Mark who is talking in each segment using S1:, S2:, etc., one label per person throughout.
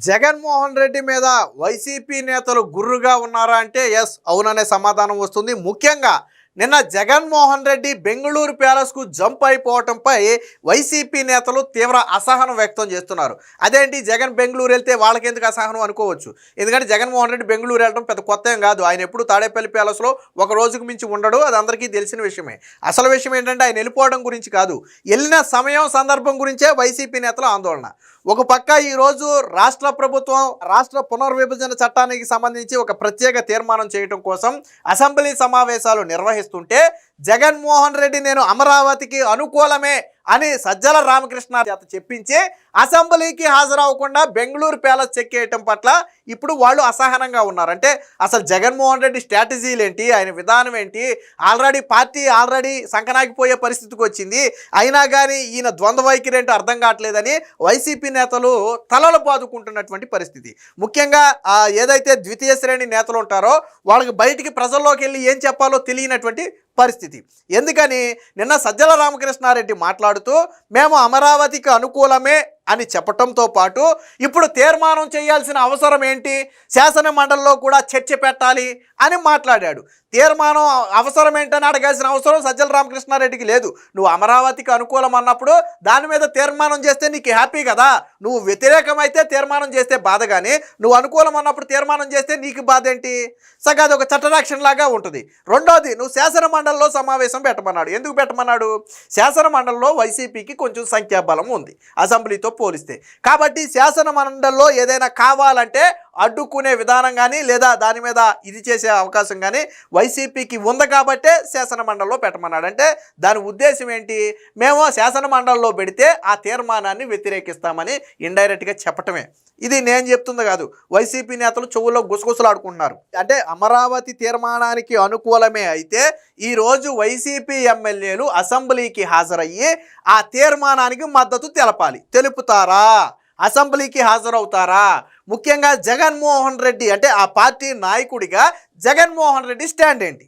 S1: జగన్మోహన్ రెడ్డి మీద వైసీపీ నేతలు గుర్రుగా ఉన్నారా అంటే ఎస్ అవుననే సమాధానం వస్తుంది. ముఖ్యంగా నిన్న జగన్మోహన్ రెడ్డి బెంగళూరు ప్యాలెస్కు జంప్ అయిపోవటంపై వైసీపీ నేతలు తీవ్ర అసహనం వ్యక్తం చేస్తున్నారు. అదేంటి జగన్ బెంగళూరు వెళ్తే వాళ్ళకెందుకు అసహనం అనుకోవచ్చు. ఎందుకంటే జగన్మోహన్ రెడ్డి బెంగళూరు వెళ్ళడం పెద్ద కొత్త ఏం కాదు. ఆయన ఎప్పుడు తాడేపల్లి ప్యాలెస్లో ఒక రోజుకు మించి ఉండడు, అది అందరికీ తెలిసిన విషయమే. అసలు విషయం ఏంటంటే ఆయన వెళ్ళిపోవడం గురించి కాదు, వెళ్ళిన సమయం సందర్భం గురించే వైసీపీ నేతల ఆందోళన. ఒక పక్క ఈరోజు రాష్ట్ర ప్రభుత్వం రాష్ట్ర పునర్విభజన చట్టానికి సంబంధించి ఒక ప్రత్యేక తీర్మానం చేయడం కోసం అసెంబ్లీ సమావేశాలు నిర్వహిస్తుంటే జగన్మోహన్ రెడ్డి నేను అమరావతికి అనుకూలమే అని సజ్జల రామకృష్ణ చేత చెప్పించి అసెంబ్లీకి హాజరవ్వకుండా బెంగళూరు ప్యాలెస్ చెక్కేయటం పట్ల ఇప్పుడు వాళ్ళు అసహనంగా ఉన్నారు. అంటే అసలు జగన్మోహన్ రెడ్డి స్ట్రాటజీలు ఏంటి, ఆయన విధానం ఏంటి, పార్టీ ఆల్రెడీ సంకనాగిపోయే పరిస్థితికి వచ్చింది, అయినా కానీ ఈయన ద్వంద్వ వైఖరి ఏంటో అర్థం కావట్లేదని వైసీపీ నేతలు తలలు బాదుకుంటున్నటువంటి పరిస్థితి. ముఖ్యంగా ఏదైతే ద్వితీయ శ్రేణి నేతలు ఉంటారో వాళ్ళకి బయటికి ప్రజల్లోకి వెళ్ళి ఏం చెప్పాలో తెలియనటువంటి పరిస్థితి. ఎందుకని నిన్న సజ్జల రామకృష్ణారెడ్డి మాట్లాడుతూ మేము అమరావతికి అనుకూలమే అని చెప్పటంతో పాటు ఇప్పుడు తీర్మానం చేయాల్సిన అవసరం ఏంటి, శాసన మండలిలో కూడా చర్చ పెట్టాలి అని మాట్లాడాడు. తీర్మానం అవసరం ఏంటని అడగాల్సిన అవసరం సజ్జల రామకృష్ణారెడ్డికి లేదు. నువ్వు అమరావతికి అనుకూలం అన్నప్పుడు దాని మీద తీర్మానం చేస్తే నీకు హ్యాపీ కదా, నువ్వు వ్యతిరేకమైతే తీర్మానం చేస్తే బాధ, కానీ నువ్వు అనుకూలం అన్నప్పుడు తీర్మానం చేస్తే నీకు బాధ ఏంటి? సగా అది ఒక చట్టరక్షణ లాగా ఉంటుంది. రెండోది, నువ్వు శాసన మండలిలో సమావేశం పెట్టమన్నాడు. ఎందుకు పెట్టమన్నాడు? శాసన మండలిలో వైసీపీకి కొంచెం సంఖ్యాబలం ఉంది అసెంబ్లీతో పోలిస్తే. కాబట్టి శాసన మండలిలో ఏదైనా కావాలంటే అడ్డుకునే విధానం కానీ లేదా దాని మీద ఇది చేసే అవకాశం కానీ వైసీపీకి ఉంది కాబట్టే శాసన మండలిలో పెట్టమన్నాడు. అంటే దాని ఉద్దేశం ఏంటి? మేము శాసన మండలిలో పెడితే ఆ తీర్మానాన్ని వ్యతిరేకిస్తామని ఇండైరెక్ట్గా చెప్పటమే. ఇది నేను చెప్తుంది కాదు, వైసీపీ నేతలు చెవుల్లో గుసగుసలాడుకుంటున్నారు. అంటే అమరావతి తీర్మానానికి అనుకూలమే అయితే ఈరోజు వైసీపీ ఎమ్మెల్యేలు అసెంబ్లీకి హాజరయ్యి ఆ తీర్మానానికి మద్దతు తెలుపుతారా? అసెంబ్లీకి హాజరవుతారా? ముఖ్యంగా జగన్మోహన్ రెడ్డి అంటే ఆ పార్టీ నాయకుడిగా జగన్మోహన్ రెడ్డి స్టాండ్ ఏంటి?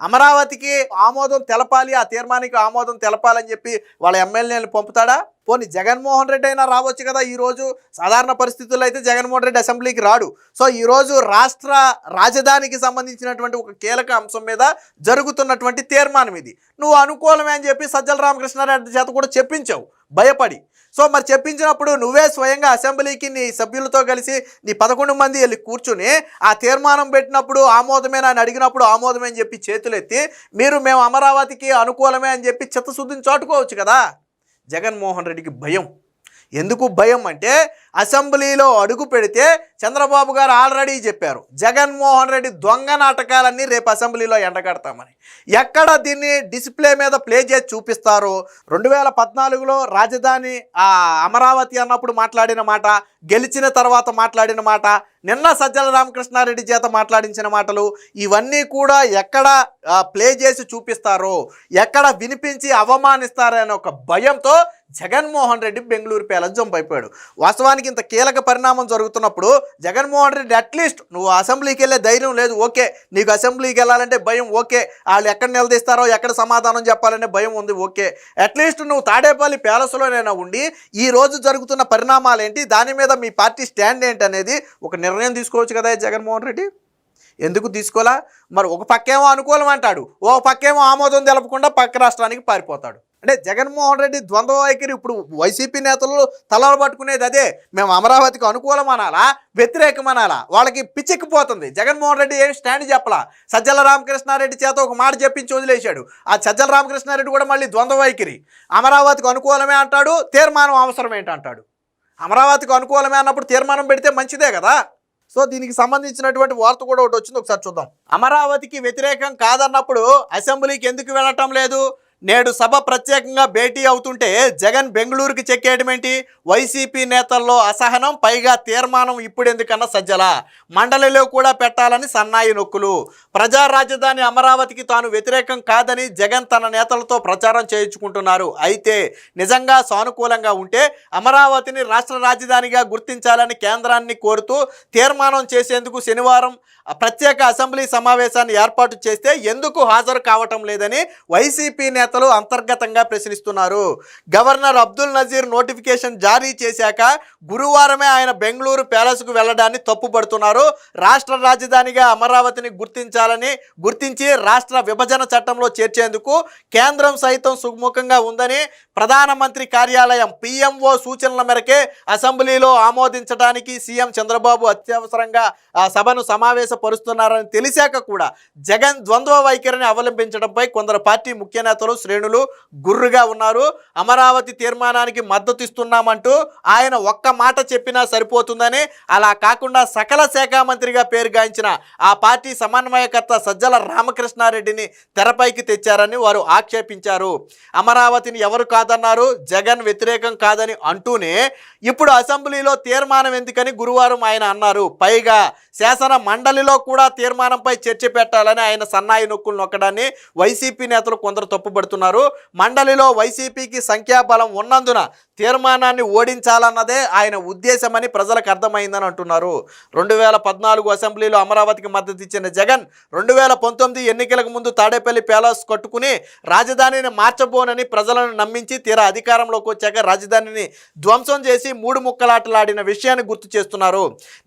S1: అమరావతికి ఆమోదం తెలపాలి, ఆ తీర్మానానికి ఆమోదం తెలపాలని చెప్పి వాళ్ళ ఎమ్మెల్యేలు పంపుతాడా? పోనీ జగన్మోహన్ రెడ్డి అయినా రావచ్చు కదా. ఈరోజు సాధారణ పరిస్థితుల్లో అయితే జగన్మోహన్ రెడ్డి అసెంబ్లీకి రాడు. సో ఈరోజు రాష్ట్ర రాజధానికి సంబంధించినటువంటి ఒక కీలక అంశం మీద జరుగుతున్నటువంటి తీర్మానం ఇది. నువ్వు అనుకూలమే అని చెప్పి సజ్జల రామకృష్ణారెడ్డి చేత కూడా చెప్పించావు భయపడి. సో మరి చెప్పించినప్పుడు నువ్వే స్వయంగా అసెంబ్లీకి నీ సభ్యులతో కలిసి నీ 11 మంది వెళ్ళి కూర్చుని ఆ తీర్మానం పెట్టినప్పుడు ఆమోదమేనా అని అడిగినప్పుడు ఆమోదమే అని చెప్పి చేతులెత్తి మేము అమరావతికి అనుకూలమే అని చెప్పి చిత్తశుద్ధిని చాటుకోవచ్చు కదా. జగన్మోహన్ రెడ్డికి భయం. ఎందుకు భయం అంటే అసెంబ్లీలో అడుగు పెడితే చంద్రబాబు గారు ఆల్రెడీ చెప్పారు జగన్మోహన్ రెడ్డి దొంగ నాటకాలన్నీ రేపు అసెంబ్లీలో ఎండగడతామని. ఎక్కడ దీన్ని డిస్ప్లే మీద ప్లే చేసి చూపిస్తారో 2014లో రాజధాని అమరావతి అన్నప్పుడు మాట్లాడిన మాట, గెలిచిన తర్వాత మాట్లాడిన మాట, నిన్న సజ్జల రామకృష్ణారెడ్డి చేత మాట్లాడించిన మాటలు, ఇవన్నీ కూడా ఎక్కడ ప్లే చేసి చూపిస్తారో, ఎక్కడ వినిపించి అవమానిస్తారో అనే ఒక భయంతో జగన్మోహన్ రెడ్డి బెంగళూరు ప్యాలెస్ జంప్ అయిపోయాడు. వాస్తవానికి ఇంత కీలక పరిణామం జరుగుతున్నప్పుడు జగన్మోహన్ రెడ్డి అట్లీస్ట్ నువ్వు అసెంబ్లీకి వెళ్ళే ధైర్యం లేదు, ఓకే, నీకు అసెంబ్లీకి వెళ్ళాలంటే భయం, ఓకే, వాళ్ళు ఎక్కడ నిలదీస్తారో ఎక్కడ సమాధానం చెప్పాలనే భయం ఉంది, ఓకే, అట్లీస్ట్ నువ్వు తాడేపల్లి ప్యాలెస్లోనైనా ఉండి ఈ రోజు జరుగుతున్న పరిణామాలు ఏంటి, దాని మీద మీ పార్టీ స్టాండ్ ఏంటి అనేది ఒక నిర్ణయం తీసుకోవచ్చు కదా జగన్మోహన్ రెడ్డి. ఎందుకు తీసుకోలా? మరి ఒక పక్కేమో అనుకూలం అంటాడు, ఓ పక్కేమో ఆమోదం తెలపకుండా పక్క రాష్ట్రానికి పారిపోతాడు. అంటే జగన్మోహన్ రెడ్డి ద్వంద్వ వైఖరి. ఇప్పుడు వైసీపీ నేతలు తలలు పట్టుకునేది అదే, మేము అమరావతికి అనుకూలం అనాలా వ్యతిరేకం అనాలా, వాళ్ళకి పిచ్చెక్కిపోతుంది. జగన్మోహన్ రెడ్డి ఏం స్టాండ్ చెప్పలా, సజ్జల రామకృష్ణారెడ్డి చేత ఒక మాట చెప్పించి వదిలేశాడు. ఆ సజ్జల రామకృష్ణారెడ్డి కూడా మళ్ళీ ద్వంద్వ వైఖరి, అమరావతికి అనుకూలమే అంటాడు, తీర్మానం అవసరం ఏంటంటాడు. అమరావతికి అనుకూలమే అన్నప్పుడు తీర్మానం పెడితే మంచిదే కదా. సో దీనికి సంబంధించినటువంటి వార్త కూడా ఒకటి వచ్చింది, ఒకసారి చూద్దాం. అమరావతికి వ్యతిరేకం కాదన్నప్పుడు అసెంబ్లీకి ఎందుకు వెళ్ళటం లేదు? నేడు సభ ప్రత్యేకంగా భేటీ అవుతుంటే జగన్ బెంగళూరుకి చెక్కేయడం ఏంటి? వైసీపీ నేతల్లో అసహనం, పైగా తీర్మానం ఇప్పుడు ఎందుకన్నా సజ్జల మండలిలో కూడా పెట్టాలని సన్నాయి నొక్కులు. ప్రజా రాజధాని అమరావతికి తాను వ్యతిరేకం కాదని జగన్ తన నేతలతో ప్రచారం చేయించుకుంటున్నారు. అయితే నిజంగా సానుకూలంగా ఉంటే అమరావతిని రాష్ట్ర రాజధానిగా గుర్తించాలని కేంద్రాన్ని కోరుతూ తీర్మానం చేసేందుకు శనివారం ప్రత్యేక అసెంబ్లీ సమావేశాన్ని ఏర్పాటు చేస్తే ఎందుకు హాజరు కావటం లేదని వైసీపీ నేతలు అంతర్గతంగా ప్రశ్నిస్తున్నారు. గవర్నర్ అబ్దుల్ నజీర్ నోటిఫికేషన్ జారీ చేశాక గురువారమే ఆయన బెంగళూరు ప్యాలెస్కు వెళ్లడాన్ని తప్పుపడుతున్నారు. రాష్ట్ర రాజధానిగా అమరావతిని గుర్తించి రాష్ట్ర విభజన చట్టంలో చేర్చేందుకు కేంద్రం సైతం సుముఖంగా ఉందని ప్రధానమంత్రి కార్యాలయం పిఎంఓ సూచనల మేరకే అసెంబ్లీలో ఆమోదించడానికి సీఎం చంద్రబాబు అత్యవసరంగా ఆ సభను సమావేశపరుస్తున్నారని తెలిసాక కూడా జగన్ ద్వంద్వ వైఖరిని అవలంబించడంపై కొందరు పార్టీ ముఖ్య నేతలు శ్రేణులు గుర్రుగా ఉన్నారు. అమరావతి తీర్మానానికి మద్దతు ఇస్తున్నామంటూ ఆయన ఒక్క మాట చెప్పినా సరిపోతుందని, అలా కాకుండా సకల శాఖ మంత్రిగా పేరుగాంచిన ఆ పార్టీ సమన్వయకర్త సజ్జల రామకృష్ణారెడ్డిని తెరపైకి తెచ్చారని వారు ఆక్షేపించారు. అమరావతిని ఎవరు కాదన్నారు, జగన్ వ్యతిరేకం కాదని అంటూనే ఇప్పుడు అసెంబ్లీలో తీర్మానం ఎందుకని గురువారం ఆయన అన్నారు. పైగా శాసన మండలిలో కూడా తీర్మానంపై చర్చ పెట్టాలని ఆయన సన్నాయి నొక్కులు నొక్కడాన్ని వైసీపీ నేతలు కొందరు తప్పుపడుతున్నారు. మండలిలో వైసీపీకి సంఖ్యాబలం ఉన్నందున తీర్మానాన్ని ఓడించాలన్నదే ఆయన ఉద్దేశమని ప్రజలకు అర్థమైందని అంటున్నారు. 2014 అసెంబ్లీలో అమరావతికి మద్దతు ఇచ్చిన జగన్ 2019 ఎన్నికలకు ముందు తాడేపల్లి ప్యాలెస్ కట్టుకుని రాజధానిని మార్చబోనని ప్రజలను నమ్మించి తీరా అధికారంలోకి వచ్చాక రాజధానిని ధ్వంసం చేసి 3 ముక్కలాటలాడిన విషయాన్ని గుర్తు చేస్తున్నారు.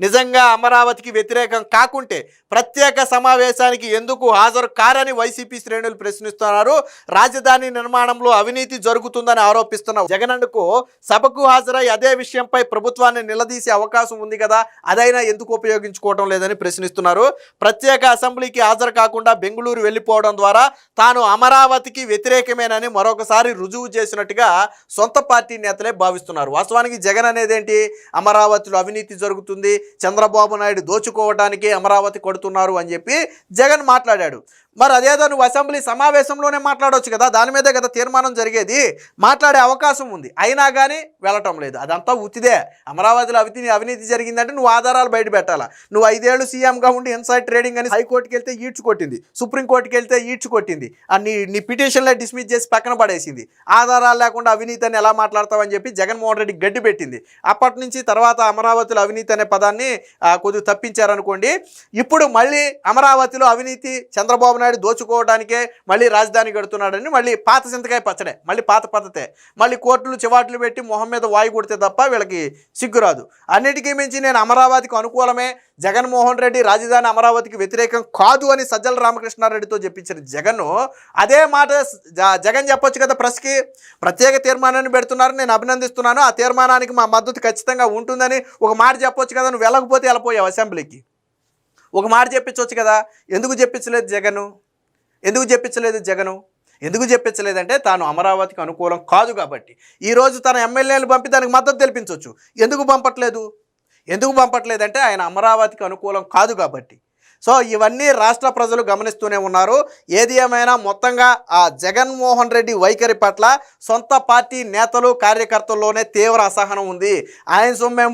S1: నిజంగా అమరావతికి వ్యతిరేకం కాకుంటే ప్రత్యేక సమావేశానికి ఎందుకు హాజరు కారని వైసీపీ శ్రేణులు ప్రశ్నిస్తున్నారు. రాజధాని నిర్మాణంలో అవినీతి జరుగుతుందని ఆరోపిస్తున్న జగన్కు సభకు హాజరై అదే విషయంపై ప్రభుత్వాన్ని నిలదీసే అవకాశం ఉంది కదా, అదైనా ఎందుకు ఉపయోగించుకోవడం లేదని ప్రశ్నిస్తున్నారు. ప్రత్యేక అసెంబ్లీకి హాజరు కాకుండా బెంగళూరు వెళ్ళిపోవడం ద్వారా తాను అమరావతికి వ్యతిరేకమేనని మరొకసారి రుజువు చేసినట్టుగా సొంత పార్టీ నేతలే భావిస్తున్నారు. వాస్తవానికి జగన్ అనేదేంటి, అమరావతిలో అవినీతి జరుగుతుంది, చంద్రబాబు నాయుడు దోచుకోవడానికి అమరావతి కొడుతున్నారు అని చెప్పి జగన్ మాట్లాడాడు. మరి అదేదో నువ్వు అసెంబ్లీ సమావేశంలోనే మాట్లాడవచ్చు కదా, దాని మీదే కదా తీర్మానం జరిగేది, మాట్లాడే అవకాశం ఉంది, అయినా కానీ వెళ్ళటం లేదు. అదంతా ఉత్తిదే. అమరావతిలో అవినీతి జరిగిందంటే నువ్వు ఆధారాలు బయట పెట్టాలా. నువ్వు 5 ఏళ్ళు సీఎంగా ఉండి ఇన్సైడ్ ట్రేడింగ్ అని హైకోర్టుకి వెళ్తే ఈడ్చుకొట్టింది, సుప్రీంకోర్టుకి వెళ్తే ఈడ్చుకొట్టింది, నీ పిటిషన్లే డిస్మిస్ చేసి పక్కన పడేసింది. ఆధారాలు లేకుండా అవినీతి అని ఎలా మాట్లాడతావని చెప్పి జగన్మోహన్ రెడ్డి గడ్డి పెట్టింది. అప్పటి నుంచి తర్వాత అమరావతిలో అవినీతి అనే పదాన్ని కొద్దిగా తప్పించారనుకోండి. ఇప్పుడు మళ్ళీ అమరావతిలో అవినీతి, చంద్రబాబు నాయుడు దోచుకోవడానికే మళ్ళీ రాజధాని కడుతున్నాడని మళ్ళీ పాత చింతకాయ పచ్చడే, మళ్ళీ పాత పద్ధతే, మళ్ళీ కోర్టులు చివాట్లు పెట్టి మొహం మీద వాయి కొడితే తప్ప వీళ్ళకి సిగ్గురాదు. అన్నిటికీ మించి నేను అమరావతికి అనుకూలమే, జగన్మోహన్ రెడ్డి రాజధాని అమరావతికి వ్యతిరేకం కాదు అని సజ్జల రామకృష్ణారెడ్డితో చెప్పించిన జగన్ అదే మాట జగన్ చెప్పొచ్చు కదా ప్రెస్కి. ప్రత్యేక తీర్మానాన్ని పెడుతున్నారు, నేను అభినందిస్తున్నాను, ఆ తీర్మానానికి మా మద్దతు ఖచ్చితంగా ఉంటుందని ఒక మాట చెప్పొచ్చు కదా. నువ్వు వెళ్ళకపోతే వెళ్ళిపోయావు అసెంబ్లీకి, ఒక మాట చెప్పించవచ్చు కదా. ఎందుకు చెప్పించలేదు జగను? ఎందుకు చెప్పించలేదంటే తాను అమరావతికి అనుకూలం కాదు కాబట్టి. ఈరోజు తన ఎమ్మెల్యేలు పంపి దానికి మద్దతు తెలిపించవచ్చు. ఎందుకు పంపట్లేదంటే ఆయన అమరావతికి అనుకూలం కాదు కాబట్టి. సో ఇవన్నీ రాష్ట్ర ప్రజలు గమనిస్తూనే ఉన్నారు. ఏది ఏమైనా మొత్తంగా ఆ జగన్మోహన్ రెడ్డి వైఖరి పట్ల సొంత పార్టీ నేతలు కార్యకర్తల్లోనే తీవ్ర అసహనం ఉంది. ఆయన సొమ్మేం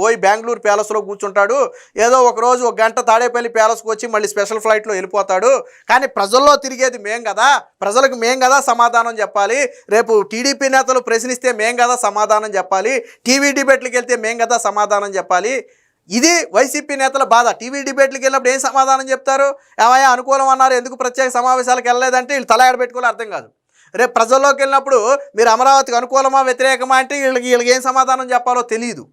S1: పోయి బెంగళూరు ప్యాలెస్లో కూర్చుంటాడు, ఏదో ఒకరోజు 1 గంట తాడేపల్లి ప్యాలెస్కి వచ్చి మళ్ళీ స్పెషల్ ఫ్లైట్లో వెళ్ళిపోతాడు. కానీ ప్రజల్లో తిరిగేది మేం కదా, ప్రజలకు మేం కదా సమాధానం చెప్పాలి. రేపు టీడీపీ నేతలు ప్రశ్నిస్తే మేం కదా సమాధానం చెప్పాలి, టీవీ డిబేట్లకు వెళ్తే మేం కదా సమాధానం చెప్పాలి. ఇది వైసీపీ నేతల బాధ. టీవీ డిబేట్లకు వెళ్ళినప్పుడు ఏం సమాధానం చెప్తారు? ఏమయ్యా అనుకూలం అన్నారు, ఎందుకు ప్రత్యేక సమావేశాలకు వెళ్ళలేదంటే వీళ్ళు తల ఎడబెట్టుకోవాలి, అర్థం కాదు. రేపు ప్రజల్లోకి వెళ్ళినప్పుడు మీరు అమరావతికి అనుకూలమా వ్యతిరేకమా అంటే వీళ్ళకి ఏం సమాధానం చెప్పాలో తెలియదు.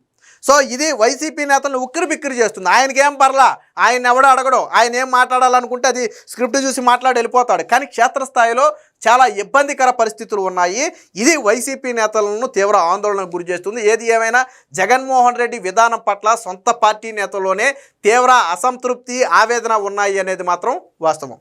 S1: సో ఇది వైసీపీ నేతలను ఉక్కిరి బిక్కిరి చేస్తుంది. ఆయనకేం పర్లా, ఆయన ఎవడో అడగడం, ఆయన ఏం మాట్లాడాలనుకుంటే అది స్క్రిప్ట్ చూసి మాట్లాడి వెళ్ళిపోతాడు. కానీ క్షేత్రస్థాయిలో చాలా ఇబ్బందికర పరిస్థితులు ఉన్నాయి. ఇది వైసీపీ నేతలను తీవ్ర ఆందోళనకు గురి చేస్తుంది. ఏది ఏమైనా జగన్మోహన్ రెడ్డి విధానం పట్ల సొంత పార్టీ నేతల్లోనే తీవ్ర అసంతృప్తి, ఆవేదన ఉన్నాయి అనేది మాత్రం వాస్తవం.